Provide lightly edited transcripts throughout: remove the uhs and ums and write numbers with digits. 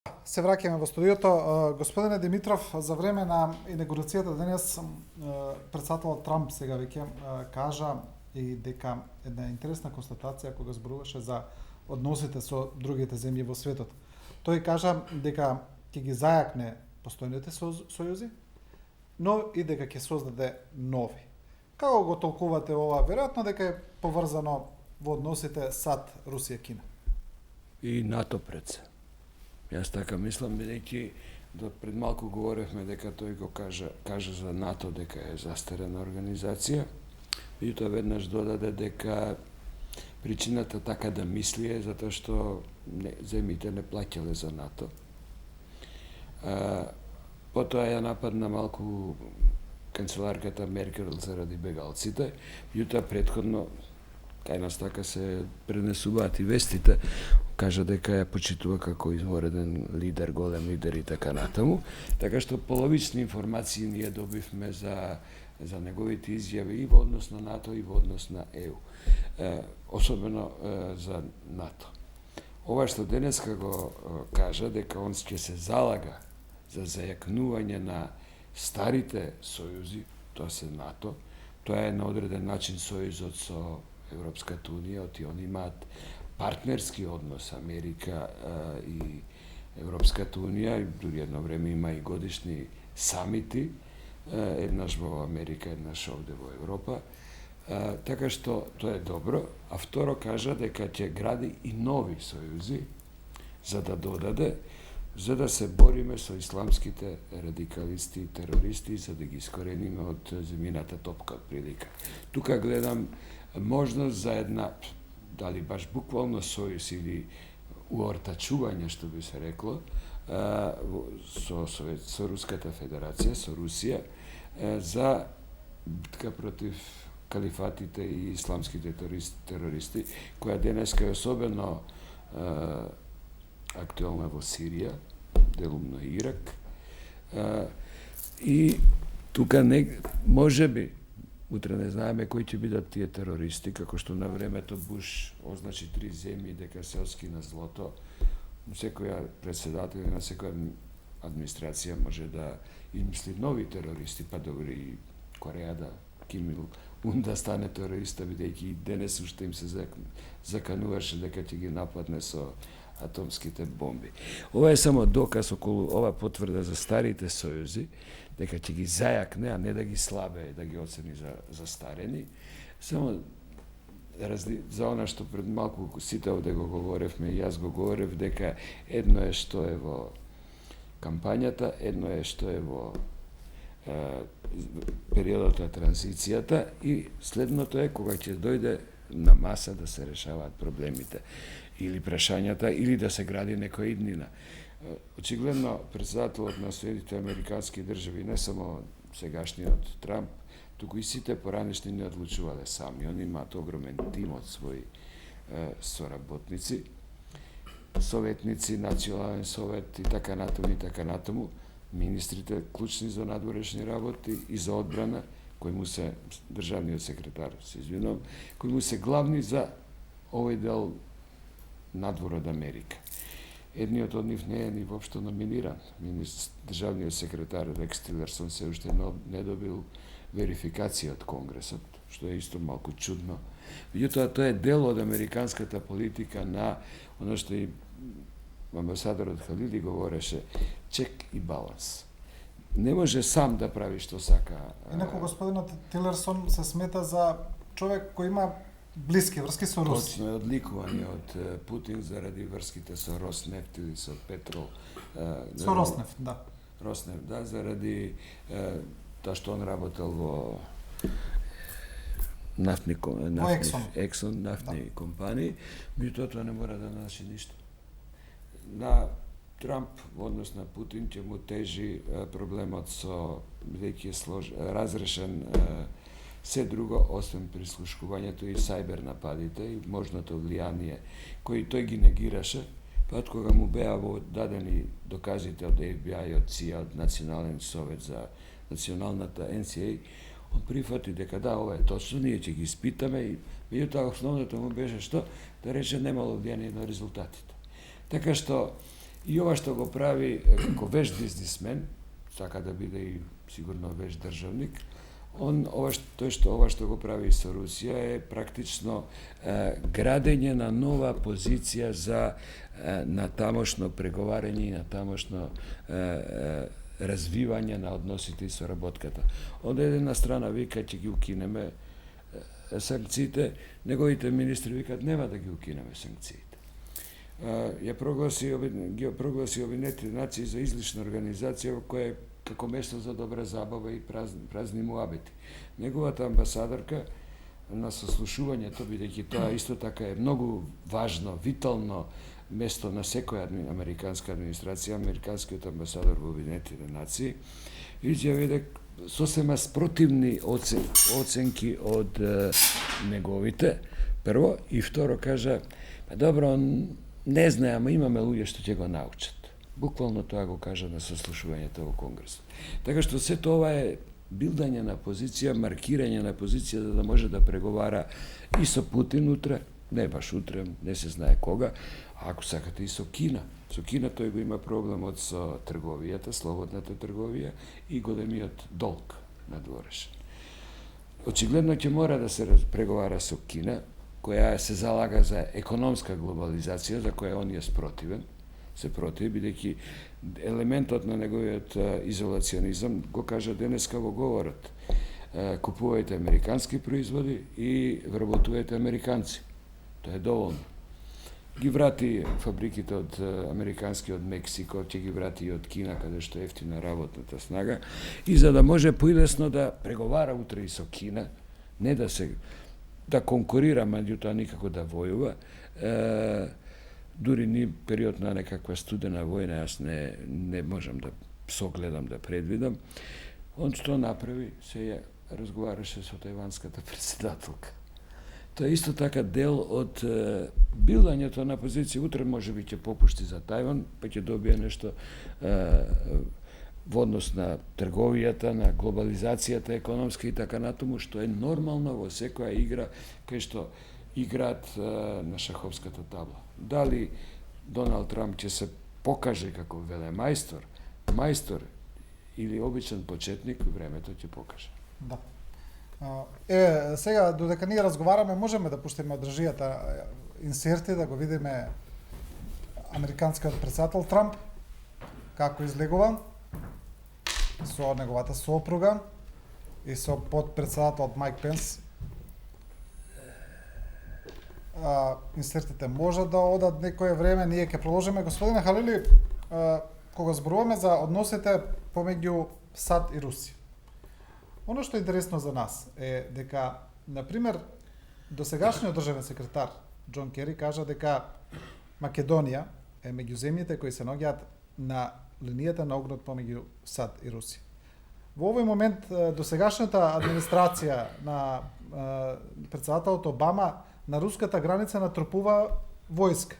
Се враќаме во студиото. Господине Димитров, за време на инаугурацијата денес претседателот Трамп сега веќе кажа и дека една интересна констатација кога зборуваше за односите со другите земји во светот. Тој кажа дека ќе ги зајакне постојните сојузи, но и дека ќе создаде нови. Како го толкувате ова? Веројатно дека е поврзано во односите САД, Русија, Кина. И НАТО пред се. Јас така мислам, бидејќи пред малку говоревме дека тој го кажа за НАТО дека е застарена организација, меѓутоа веднаш додаде дека причината така да мисли е затоа што земјите не плаќале за НАТО. Потоа ја нападна малку канцеларката Меркел заради бегалците, меѓутоа претходно кај нас така се пренесуваат и вестите, кажа дека ја почитува како извореден лидер, голем лидер и така натаму. Така што половични информации ние добивме за неговите изјави и во однос на НАТО и во однос на ЕУ. Особено за НАТО. Ова што денеска го кажа дека он ќе се залага за зајакнување на старите сојузи, тоа се НАТО, тоа е на одреден начин сојузот со Европската унија, оти они имаат партнерски однос Америка и Европската унија, дури едно време има и годишни самити, еднаш во Америка, еднаш овде во Европа. Така што тоа е добро, а второ кажа дека ќе гради и нови сојузи за да додаде, за да се бориме со исламските радикалисти и терористи, за да ги искорениме од земјината топка од прилика. Тука гледам можност за една, дали баш буквално сојуз или уортачување, што би се рекло, со Руската Федерација, со Русија, за битка против калифатите и исламските терористи, која денеска е особено актуелна во Сирија, делумно и Ирак. И тука може би утре не знаеме кои ќе бидат тие терористи, како што на времето Буш означи 3 земји дека се оскина злото. Секоја председател на секоја администрација може да измисли нови терористи, па добри и Кореја да Ким Ил Ун да стане терориста, бидејќи денес уште им се закануваше дека ќе ги нападне со атомските бомби. Ова е само доказ околу ова потврда за старите сојузи, дека ќе ги зајакне, а не да ги слабе, да ги оцени за застарени. Само за она што пред малку сите овде го говоревме, и јас го говорев, дека едно е што е во кампањата, едно е што е во периодот на транзицијата и следното е кога ќе дојде на маса да се решаваат проблемите или прашањата, или да се гради некоја иднина. Очигледно, председателот на Соединетите Американски држави, не само сегашниот Трамп, туку и сите поранешни не одлучувале сами. Они имаат огромен тим од своји соработници, советници, национален совет и така натаму, министрите клучни за надворешни работи и за одбрана, кои му се државниот секретар, се извинувам, кои му се главни за овој дел надвор од Америка. Едниот од нив не е ни воопшто номиниран. Државниот секретар Рекс Тилерсон се уште не добил верификација од Конгресот, што е исто малку чудно. Меѓутоа, тоа е дел од американската политика на оно што и амбасадорот Халиди говореше, чек и баланс. Не може сам да прави што сака. Инаку господинот Тилерсон се смета за човек кој има блиски врски со Русија. Точно е одликувани од Путин заради врските со Роснефт или со Петрол. Со Роснефт, да. Роснефт, да, заради тоа што он работел во Ексон, нафтни компании, меѓутоа тоа не мора да значи ништо. На Трамп во однос на Путин ќе му тежи проблемот со бидејќи е разрешен се друго освен прислушкувањето и сајбер нападите и можното влијание кои тој ги негираше, па кога му беа дадени доказите од FBI, од CIA, од Национален совет за националната NCA, он прифати дека да, ова е точно, ние ќе ги испитаме и меѓутоа основното му беше што да рече немало влијание на резултатите. Така што И ова што го прави како веш бизнисмен, сака да биде и сигурно веш државник, тој што го прави со Русија е практично градење на нова позиција за натамошно преговарање и натамошно развивање на односите и соработката. Од една страна вика ќе ги укинеме санкциите, неговите министри викат нема да ги укинеме санкциите. Ги прогласи Обединетите нации за излишна организација која е како место за добра забава и празни муабети. Неговата амбасадорка на сослушувањето, бидејќи тоа исто така е многу важно, витално место на секоја американска администрација, американскиот амбасадор во Обединетите нации, изјави дека сосема спротивни оценки од неговите, прво, и второ кажа, добро, не знае, ама имаме луѓе што ќе го научат. Буквално тоа го кажа на сослушувањето во Конгрес. Така што сето ова е билдање на позиција, маркирање на позиција за да може да преговара и со Путин утре, не баш утре, не се знае кога, а ако сакате и со Кина. Со Кина тој го има проблемот со трговијата, слободната трговија и големиот долг надворешен. Очигледно ќе мора да се преговара со Кина, која се залага за економска глобализација, за која он е спротивен, се противи, бидејќи елементот на неговиот изолационизам го кажа денеска во говорот. Купувајте американски производи и вработувајте американци. Тоа е доволно. Ги врати фабриките од американски од Мексико, ќе ги врати и од Кина, каде што е ефтина работната снага, и за да може поилесно да преговара утре и со Кина, не да конкурира, меѓутоа никако да војува, дури ни период на некаква студена војна, јас не можам да согледам, да предвидам. Он што направи, се ја разговараше со тајванската председателка. Тоа е исто така дел од билдањето на позиција. Утре може би ќе попушти за Тајван, па ќе добие нешто во однос на трговијата, на глобализацијата економска и така натаму, што е нормално во секоја игра кај што играат на шаховската табла. Дали Доналд Трамп ќе се покаже како мајстор или обичен почетник, времето ќе покаже. Да. Сега, додека ние разговараме, можеме да пуштиме од држијата инсерти, да го видиме американскиот председател Трамп, како излегува, со неговата сопруга и со подпредседателот Майк Пенс. Инсертите можат да одат некое време, ние ќе продолжиме. Господине Халили, кога зборуваме за односите помеѓу САД и Русија, оно што е интересно за нас е дека, например, досегашниот државен секретар Џон Кери кажа дека Македонија е меѓу земјите кои се наоѓаат на линијата на огнот помеѓу САД и Русија. Во овој момент досегашната администрација на председателот Обама на руската граница натрупува војска.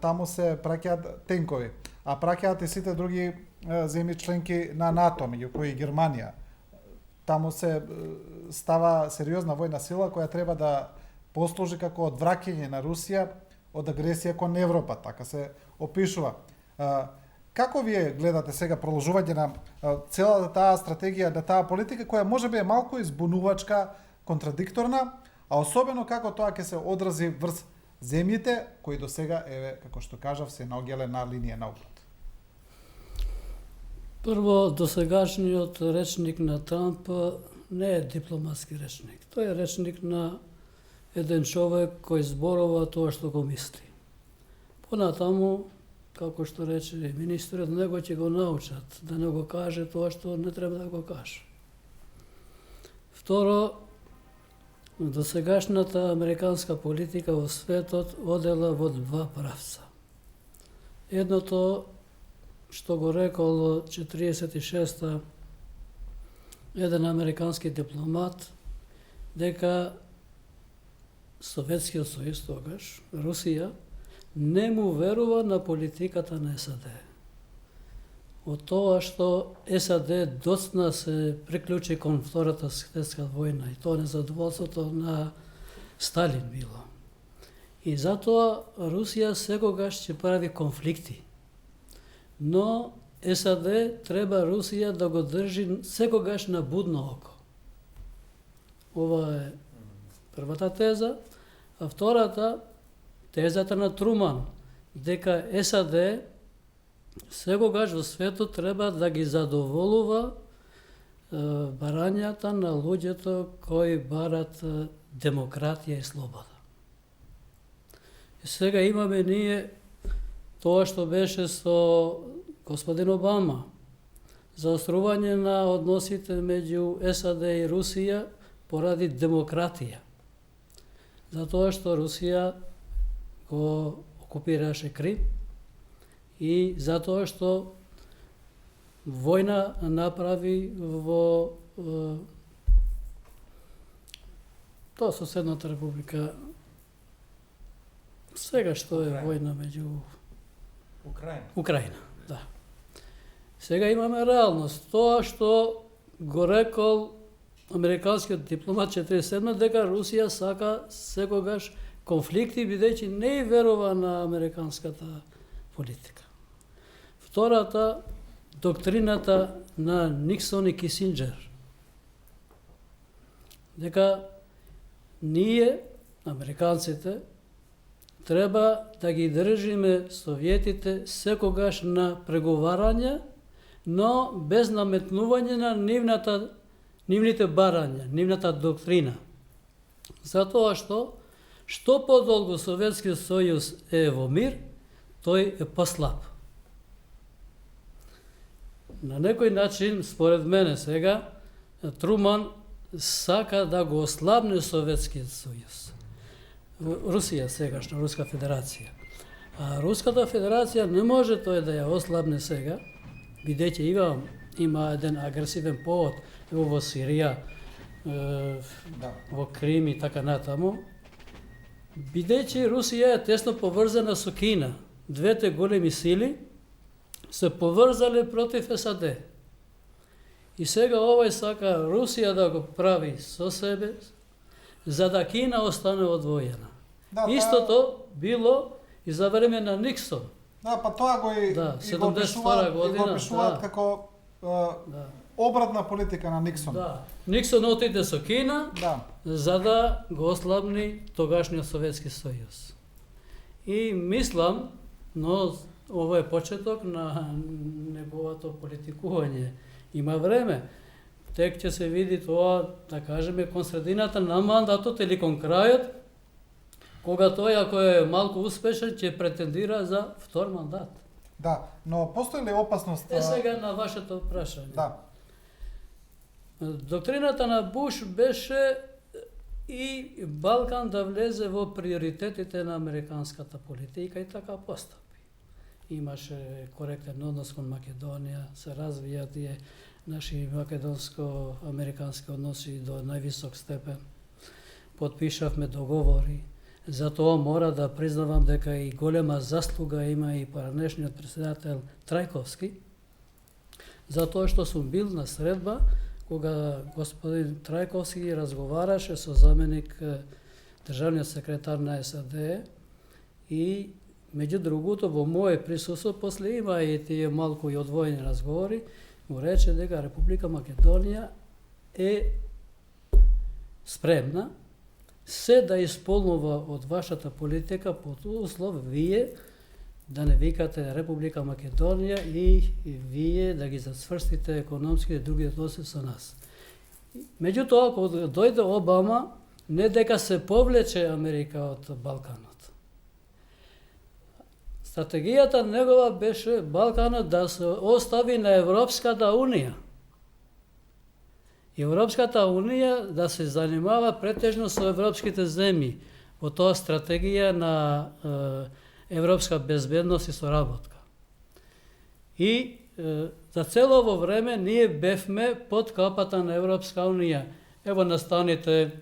Таму се праќаат тенкови, а праќаат и сите други земји членки на НАТО, меѓу кои Германија. Таму се става сериозна војна сила која треба да послужи како одвраќање на Русија од агресија кон Европа, така се опишува. Како вие гледате сега продолжување на целата таа стратегија, на таа политика која можеби е малку избунувачка, контрадикторна, а особено како тоа ќе се одрази врз земјите кои до сега, како што кажав, се наоѓале на линија на огнот? Прво, досегашниот речник на Трамп не е дипломатски речник. Тој е речник на еден човек кој зборува тоа што го мисли. Понатаму, како што рече министрот, него ќе го научат да не го каже тоа што не треба да го каже. Второ, досегашната американска политика во светот одела во два правца. Едното, што го рекол 46-та еден американски дипломат, дека Советскиот сојуз тогаш, Русија, не му верува на политиката на САД. Од тоа што САД доцна се приклучи кон Втората светска војна и тоа незадоволството на Сталин било. И затоа Русија секогаш ќе прави конфликти но САД треба Русија да го држи секогаш на будно око. Ова е првата теза. А втората, тезата на Труман, дека САД секогаш во светот треба да ги задоволува барањата на луѓето кои барат демократија и слобода. И сега имаме ние тоа што беше со господин Обама, заострување на односите меѓу САД и Русија поради демократија. Затоа што Русија го окупираше Крим и затоа што војна направи во тоа соседната република. Сега што е војна меѓу Украина, да. Сега имаме реалност. Тоа што го рекол американскиот дипломат 47 дека Русија сака секогаш конфликти, бидејќи не верува на американската политика. Втората, доктрината на Никсон и Кисинџер, дека ние, американците, треба да ги држиме Советите секогаш на преговарање, но без наметнување на нивните барања, нивната доктрина. Затоа што подолго Советскиот сојуз е во мир, тој е послаб. На некој начин, според мене сега, Труман сака да го ослабне Советскиот сојуз. Русија сегашна, Руска федерација. А Руската федерација не може тој да ја ослабне сега, бидејќи има еден агресивен повод во Сирија, во Крим и така натаму. Бидејќи Русија е тесно поврзана со Кина, двете големи сили се поврзале против САД. И сега овој сака Русија да го прави со себе, за да Кина остане одвоена. Истото било и за време на Никсон. Да, па тоа го опишуваат како обратна политика на Никсон. Да. Никсон отиде со Кина, за да го ослабни тогашниот Советски сојуз. И мислам, но ово е почеток на неговото политикување. Има време. Тек ќе се види тоа, да кажеме, кон средината на мандатот или кон крајот, кога тој, ако е малку успешен, ќе претендира за втор мандат. Да, но постои ли опасност? Сега на вашето прашање. Да. Доктрината на Буш беше и Балкан да влезе во приоритетите на американската политика и така постапи. Имаше коректен однос кон Македонија, се развија тие наши македонско-американски односи до највисок степен. Подпишавме договори. Затоа мора да признавам дека и голема заслуга има и поранешниот председател Трајковски, затоа што сум бил на средба кога господин Трајковски разговараше со заменик државниот секретар на САД и меѓу другото во моје присуство, после има и тие малку и одвоени разговори, му рече дека Република Македонија е спремна се да исполнува од вашата политика под услов вие да не викате Република Македонија и вие да ги зацврстите економски и други односи со нас. Меѓутоа, кога дојде Обама, не дека се повлече Америка од Балканот. Стратегијата негова беше Балканот да се остави на Европската Унија. Европската Унија да се занимава претежно со европските земји во тоа стратегија на европска безбедност и соработка. И за цело ово време ние бевме под капата на Европска Унија. Ево настаните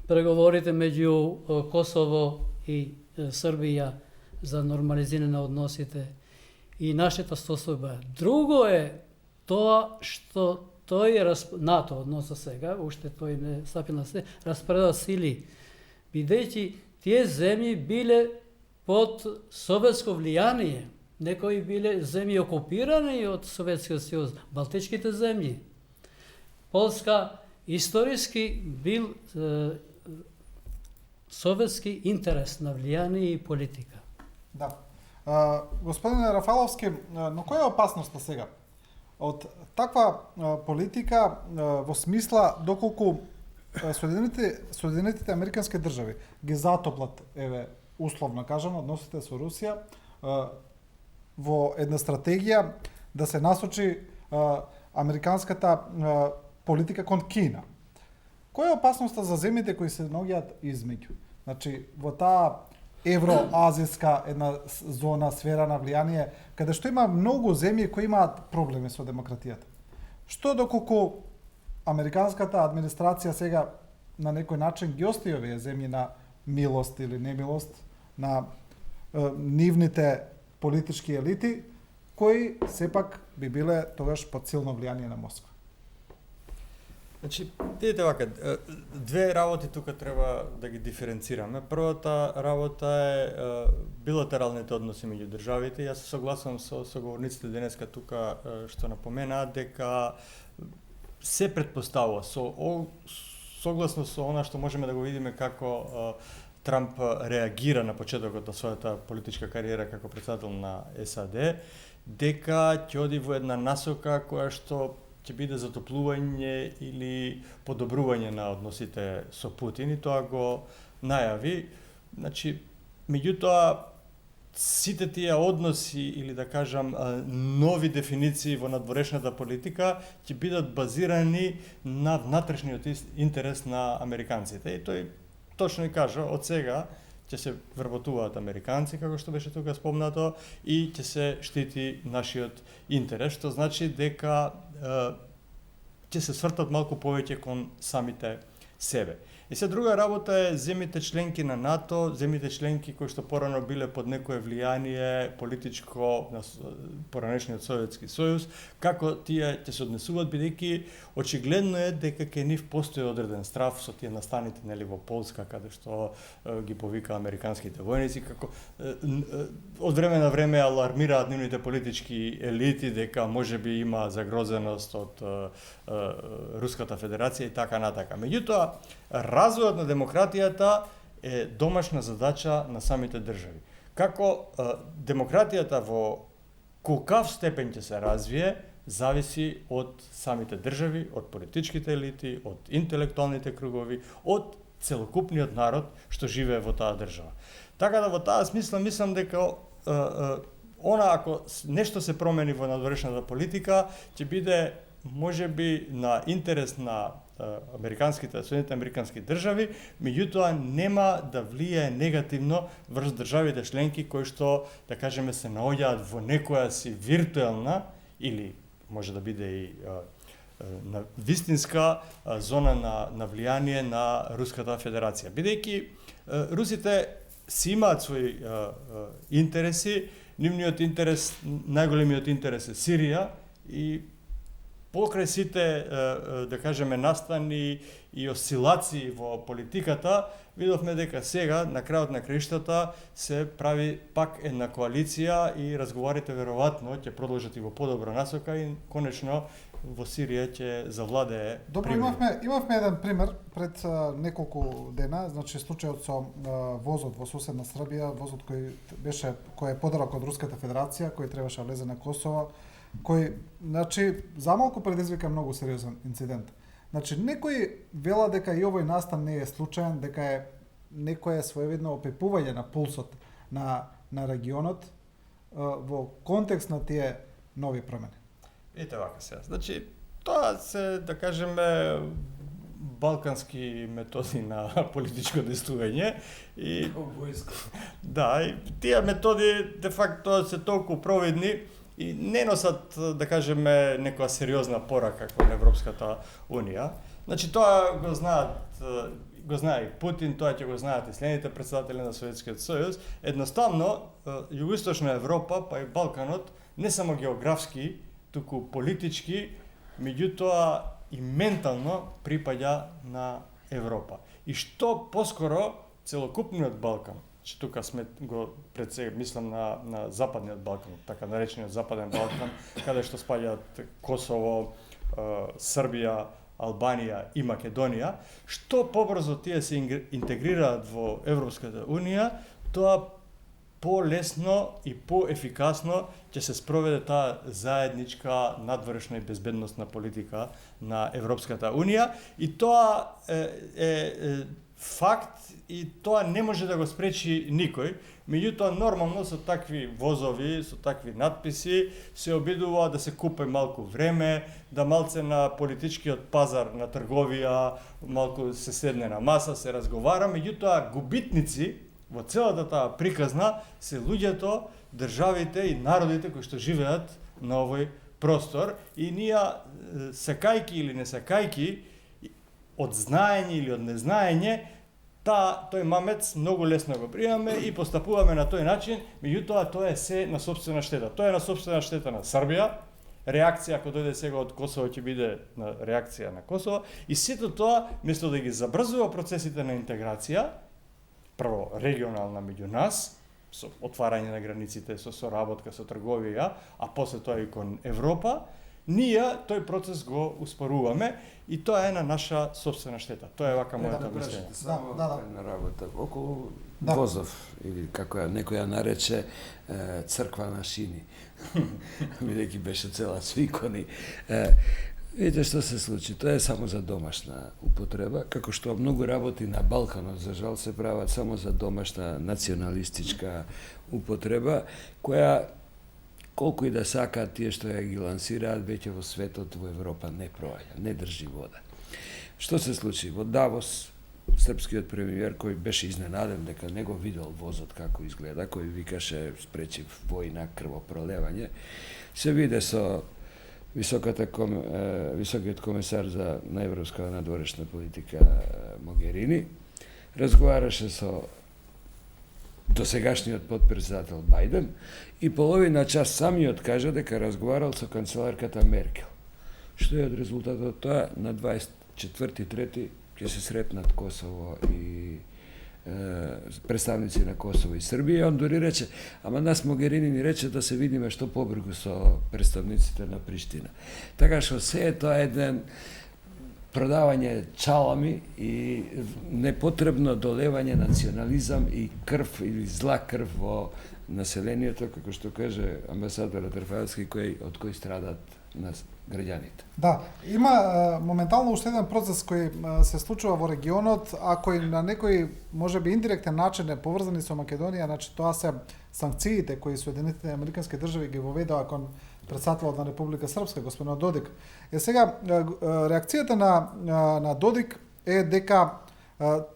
преговорите меѓу Косово и Србија за нормализирање на односите и нашата состојба. Друго е тоа што тој НАТО односно сега, уште тој не стапил на се, распреда сили, бидејќи тие земји биле под советско влијание, некои биле земји окупирани од Советскиот сојуз, Балтичките земји. Полска историски бил советски интерес на влијание и политика. Да. Господине Рафаловски, но која е опасноста сега од таква политика во смисла доколку Соединетите Американски држави ги затоплат, еве, условно кажано, односите со Русија во една стратегија да се насочи американската политика кон Кина. Која е опасноста за земјите кои се наоѓаат измеѓу? Значи, во таа евроазиска една зона, сфера на влијание, каде што има многу земји кои имаат проблеми со демократијата. Што доколку американската администрација сега на некој начин ги остави овие земји на милост или немилост на нивните политички елити, кои сепак би биле тогаш под силно влијание на Москва? Значи, видите вака, две работи тука треба да ги диференцираме. Првата работа е билатералните односи меѓу државите. Јас се согласувам со соговорниците денеска тука што напоменаат дека се претпоставува согласно со она што можеме да го видиме како Трамп реагира на почетокот на својата политичка кариера како претседател на САД, дека ќе оди во една насока која што ќе биде затоплување или подобрување на односите со Путин, и тоа го најави. Значи, меѓутоа, сите тие односи или да кажам нови дефиниции во надворешната политика ќе бидат базирани на внатрешниот интерес на американците. И тој точно и кажа, од сега ќе се вработуваат американци, како што беше тука спомнато, и ќе се штити нашиот интерес, што значи дека ќе се свртат малку повеќе кон самите себе. И се друга работа е земјите членки на НАТО, земјите членки кои што порано биле под некое влијание политичко на поранешниот Советски сојуз, како тие ќе се однесуваат, бидејќи очигледно е дека кај нив постои одреден страв со тие настаните, нели, во Полска, каде што ги повика американските војници, како од време на време алармираат нивните политички елити дека можеби има загрозеност од Руската Федерација и така натака. Меѓутоа, развојот на демократијата е домашна задача на самите држави. Како демократијата во колкав степен ќе се развие, зависи од самите држави, од политичките елити, од интелектуалните кругови, од целокупниот народ што живее во таа држава. Така да во таа смисла мислам дека ако нешто се промени во надворешната политика, ќе биде можеби на интерес на Соединетите американски држави, меѓутоа нема да влијае негативно врз државите членки кои што, да кажеме, се наоѓаат во некоја си виртуелна или може да биде и на вистинска зона на влијание на Руската Федерација. Бидејќи русите си имаат своји интереси, нивниот интерес, најголемиот интерес е Сирија, и покрај сите, да кажеме, настани и осцилации во политиката, видовме дека сега, на крајот на краиштата, се прави пак една коалиција и разговорите веројатно ќе продолжат и во подобра насока и конечно во Сирија ќе завладее. Добро, имавме еден пример пред неколку дена, значи случајот со возот во соседна Србија, возот кој е подарок од Руската Федерација, кој требаше да влезе на Косово, кој, значи, замалку предизвика многу сериозен инцидент. Значи, некои вела дека и овој настан не е случаен, дека е некое своевидно опипување на пулсот на регионот во контекст на тие нови промени. Ете вака сега. Значи, тоа се, да кажеме, балкански методи на политичко действување и да, и тие методи де факто се толку провидни и не носат, да кажеме, некоја сериозна порака кон Европската Унија. Значи, тоа го знае и Путин, тоа ќе го знаат и следните претседатели на Советскиот сојуз. Едноставно, Југоисточна Европа, па и Балканот, не само географски, туку политички, меѓутоа и ментално припаѓа на Европа. И што поскоро целокупниот Балкан че тука сме го пред сега мислам на Западниот Балкан, така наречениот Западен Балкан, каде што спаѓаат Косово, Србија, Албанија и Македонија, што побрзо тие се интегрираат во Европската Унија, тоа полесно и поефикасно ќе се спроведе таа заедничка надворешна и безбедносна политика на Европската Унија и тоа е факт и тоа не може да го спречи никој. Меѓутоа нормално со такви возови, со такви надписи се обидува да се купи малку време, да малце на политичкиот пазар на трговија, малку се седне на маса, се разговара, меѓутоа губитници во целата таа приказна се луѓето, државите и народите кои што живеат на овој простор и ние сакајки или не сакајки од знаење или од незнаење тој мамец многу лесно го приемаме и постапуваме на тој начин, меѓутоа тоа е се на сопствена штета. Тоа е на сопствена штета на Србија. Реакција ако дојде сега од Косово ќе биде на реакција на Косово и сето тоа место да ги забрзува процесите на интеграција, прво регионална меѓу нас, со отварање на границите, со соработка, со трговија, а после тоа и кон Европа, ние тој процес го успоруваме и тоа е на наша собствена штета. Тоа е вака моето мислење. Само една работа околу возов или како ја некој ја нарече црква на шини. Бидејќи беше цела свикони. Видите што се случи, тоа е само за домашна употреба, како што многу работи на Балканот, за жал, се прават само за домашна националистичка употреба, која колку и да сакаат тие што ја ги лансираат, веќе во светот, во Европа не проаѓа, не држи вода. Што се случи? Во Давос, српскиот премиер кој беше изненаден дека не го видел возот како изгледа, кој викаше спречив војна, крвопролевање, се виде со високиот комесар на европска надворешна политика Могерини, разговараше со досегашниот подпредседател Бајден и половина час самиот кажа дека разговарал со канцеларката Меркел. Што е од резултатот тоа? На 24.3. ќе се сретнат Косово и представници на Косово и Србија. Он дури рече, ама нас Могерини ни рече да се видиме што побргу со представниците на Приштина. Така што се е тоа еден продавање чалами и непотребно долевање национализам и крв или зла крв во населението, како што каже амбасадорот Рафаелски, од кој страдат нас граѓаните. Да, има моментално уште еден процес кој се случува во регионот, а кој на некој можеби индиректен начин е поврзани со Македонија, значи тоа се санкциите кои Соединетите американски држави ги воведоа кон председателот на Република Српска, господинот Додик. Сега, реакцијата на Додик е дека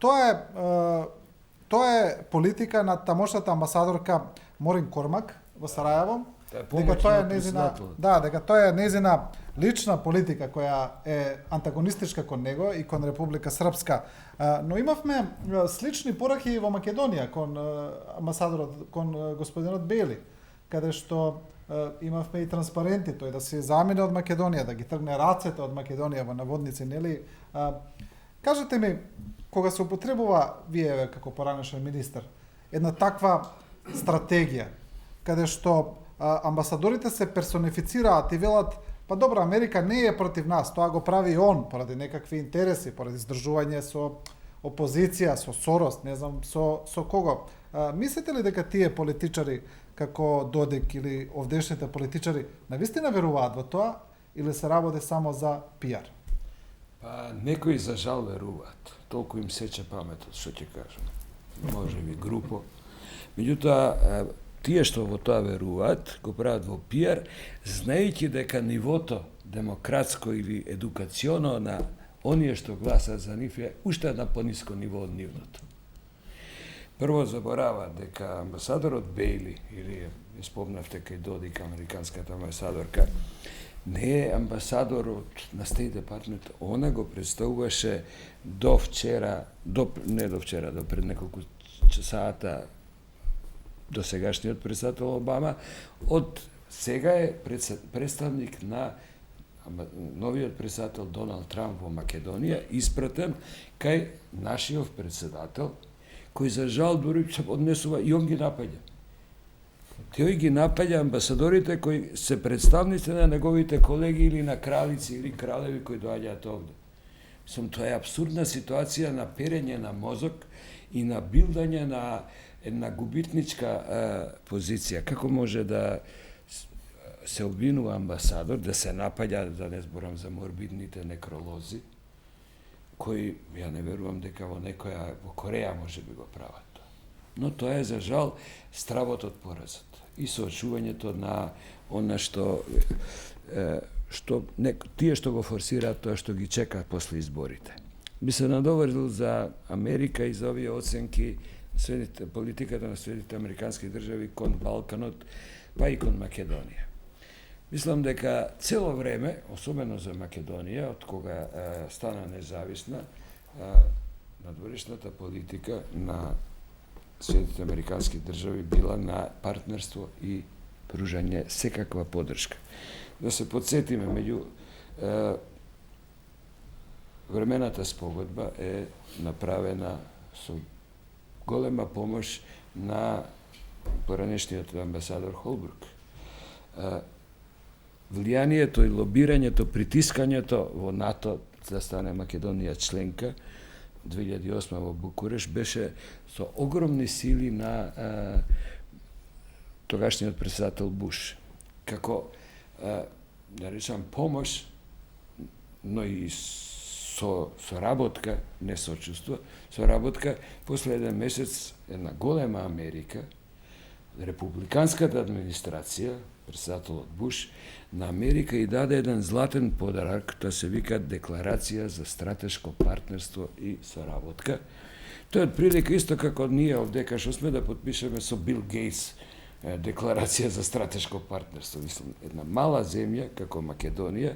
тоа е политика на тамошната амбасадорка Морин Кормак во Сарајево, дека тоа е незина лична политика која е антагонистичка кон него и кон Република Српска. Но имавме слични пораки и во Македонија кон амбасадорот, кон господинот Бели, каде што имавме и транспаренти тој да се замине од Македонија, да ги тргне рацете од Македонија во наводници, нели? Кажете ми, кога се употребува вие како поранешен министер една таква стратегија, каде што амбасадорите се персонифицираат и велат, па добро, Америка не е против нас, тоа го прави он поради некакви интереси, поради здржување со опозиција, со Сорос, не знам со кого. Мислите ли дека тие политичари како Додик или овдешните политичари навистина веруваат во тоа или се работи само за пиар? Па некои за жал веруваат. Толку им сече паметот, што ќе кажам. Може би групо. Меѓутоа, тие што во тоа веруваат, го прават во пиар, знаејќи дека нивото демократско или едукационо на оние што гласат за нив е уште на пониско ниво од нивното. Прво забораваат дека амбасадорот Бейли, или спомнавте кај Додик, американската амбасадорка, не е амбасадорот на State Department, она го представуваше до пред неколку часата до сегашниот председател Обама, од сега е представник на новиот председател Доналд Трамп во Македонија, испратен кај нашиот председател, кој за жал дури се однесува и он ги напаѓа. Тој ги напаѓа амбасадорите кои се представници на неговите колеги или на кралици или кралеви кои доаѓаат овде. Тоа е абсурдна ситуација на перење на мозок и на билдање на една губитничка позиција. Како може да се обвинува амбасадор, да се напаѓа, да не зборам за морбидните некролози, кои, ја не верувам дека во некоја, во Кореја може би го прават тоа. Но тоа е, за жал, стравот од поразот и соочувањето на она што тие што го форсираат тоа што ги чека после изборите. Би се надоврзил за Америка и за овие оценки политиката на Соединетите американски држави кон Балканот, па и кон Македонија. Мислам дека цело време, особено за Македонија, од кога стана независна, надворешната политика на Соединетите американски држави била на партнерство и пружање секаква поддршка. Да се подсетиме, меѓу времената спогодба е направена со голема помош на поранешниот амбасадор Холбрук. Влијанието и лобирањето, притискањето во НАТО да стане Македонија членка 2008 во Букуреш беше со огромни сили на тогашниот председател Буш. Како, да речам, помош, но и соработка, не сочувство, соработка, после еден месец една голема Америка, републиканската администрација, председателот Буш, на Америка и даде еден златен подарок, тоа се вика Декларација за стратешко партнерство и соработка. Тоа е прилика исто како ние овдека што сме да подпишеме со Бил Гейтс Декларација за стратешко партнерство. Мислам, една мала земја како Македонија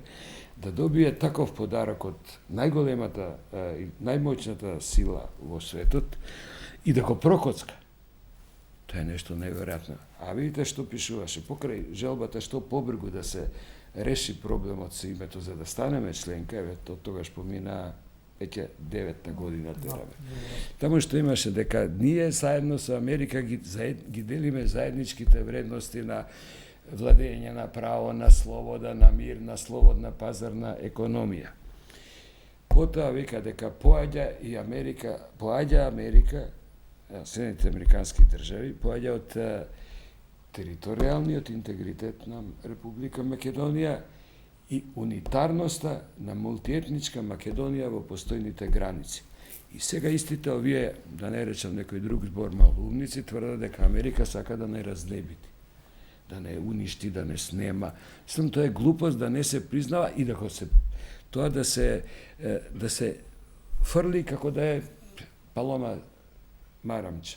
да добие таков подарок од најголемата и најмоćната сила во светот и да го прокоцка. Тоа е нешто неверојатно. А видите што пишуваше покрај желбата што побргу да се реши проблемот со името за да станеме членка, еве тогаш помина веќе 9-та година тераме. Таму што имаше дека ние заедно со Америка ги делиме заедничките вредности на владење на право, на слобода, на мир, на слободна пазарна економија. Потоа вика дека поаѓа Америка, Соединетите американски држави, поаѓа од територијалниот интегритет на Република Македонија и унитарноста на мултиетничка Македонија во постојните граници. И сега истите овие, да не речам некој друг збор, малумници, тврдат дека Америка сака да не разнебити, да не уништи, да не снема. Мислам, тоа е глупост да не се признава и тоа да се фрли како да е палома марамче.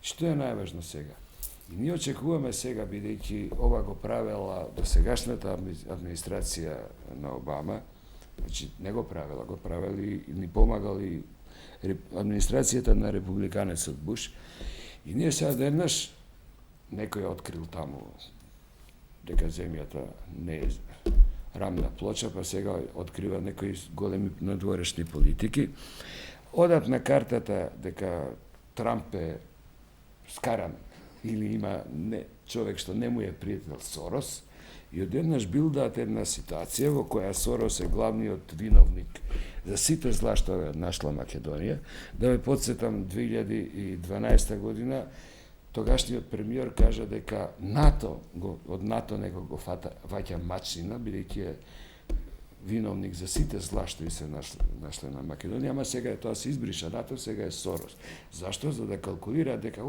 Што е најважно сега? И ние очекуваме сега, бидејќи ова го правела досегашната администрација на Обама, значи не го правели и ни помагали администрацијата на републиканецот Буш, и ние сега денаш некој открил таму дека земјата не е рамна плоча, па сега открива некои големи надворешни политики. Одат на картата дека Трамп е скаран или има човек што не му е пријател Сорос, и одеднаш билдаат една ситуација во која Сорос е главниот виновник за сите зла што е нашла Македонија. Да ме подсетам, 2012 година тогашниот премиер кажа дека од НАТО него го ваќа мачина, бидејќи е виновник за сите зла што и се нашле на Македонија, ама сега тоа се избриша НАТО, сега е Сорос. Зашто? За да калкулира дека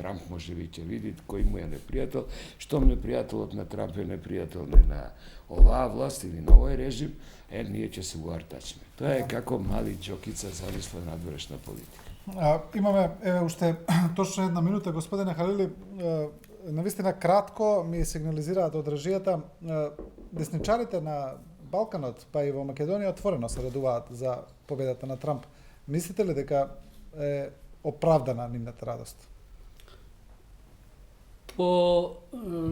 Трамп може би ќе види кој му е непријател, штом непријателот на Трамп е непријател на оваа власт или на овој режим, ние ќе се го артачиме. Тоа е како мали џокица замисла надворешна политика. Имаме уште точно една минута, господине Халили. Навистина кратко ми сигнализираат од режијата, десничарите на Балканот, па и во Македонија отворено се радуваат за победата на Трамп. Мислите ли дека е оправдана нивната радост? По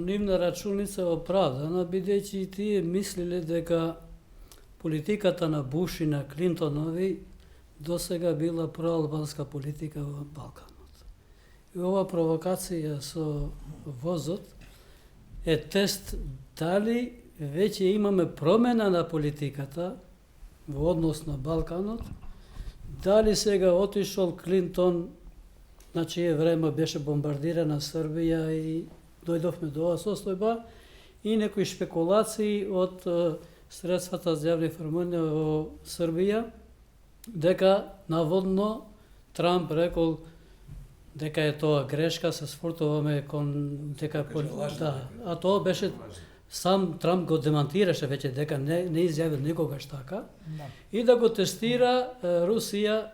нивна рачуница оправдана, бидејќи тие мислеле дека политиката на Буш и на Клинтонови до сега била проалбанска политика во Балканот. И ова провокација со возот е тест дали веќе имаме промена на политиката во однос на Балканот, дали сега отишол Клинтон, на чие време беше бомбардирана Србија и дојдовме до оваа состојба, и некои шпекулации од средствата за јавни информирање во Србија, дека наводно Трамп рекол дека е тоа грешка, се сфортуваме кон дека а тоа беше сам Трамп го демантираше веќе дека не изјавил никогаш така. Да. И да го тестира Русија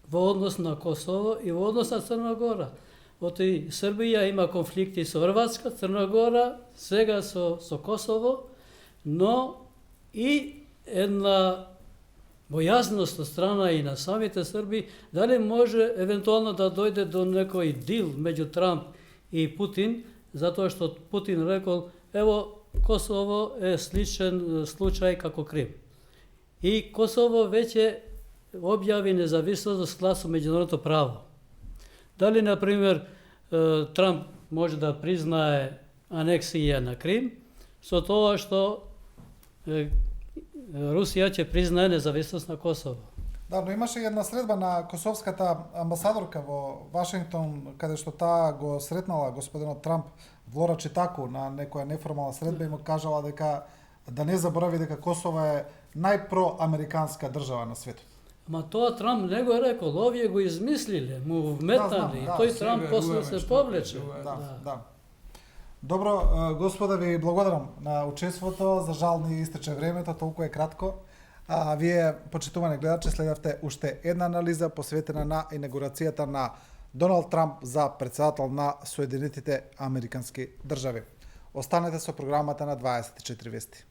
во однос на Косово и во однос на Црна Гора. Оти Србија има конфликти со Хрватска, Црна Гора, сега со Косово, но и една бојазност од страна и на самите Срби, дали може евентуално да дојде до некој дил меѓу Трамп и Путин, затоа што Путин рекол, ево, Косово е сличен случај како Крим. И Косово веќе објави независност во склад со меѓународното право. Дали, например, Трамп може да признае анексија на Крим, со тоа што Русија ќе признае независност на Косово. Да, но имаше една средба на косовската амбасадорка во Вашингтон, каде што таа го сретнала господинот Трамп Влора Читаку на некоја неформална средба и му кажала дека да не заборави дека Косово е најпроамериканска држава на светот. Ама тоа Трамп не го рекол, овие го измислиле, му вметнали, да, тој Трамп после се повлече. Да. Добро, господа, ви благодарам на учеството. За жал ни истече времето, толку е кратко. А вие, почитувани гледачи, следавте уште една анализа посветена на инаугурацијата на Доналд Трамп за председател на Соединетите Американски држави. Останете со програмата на 24 вести.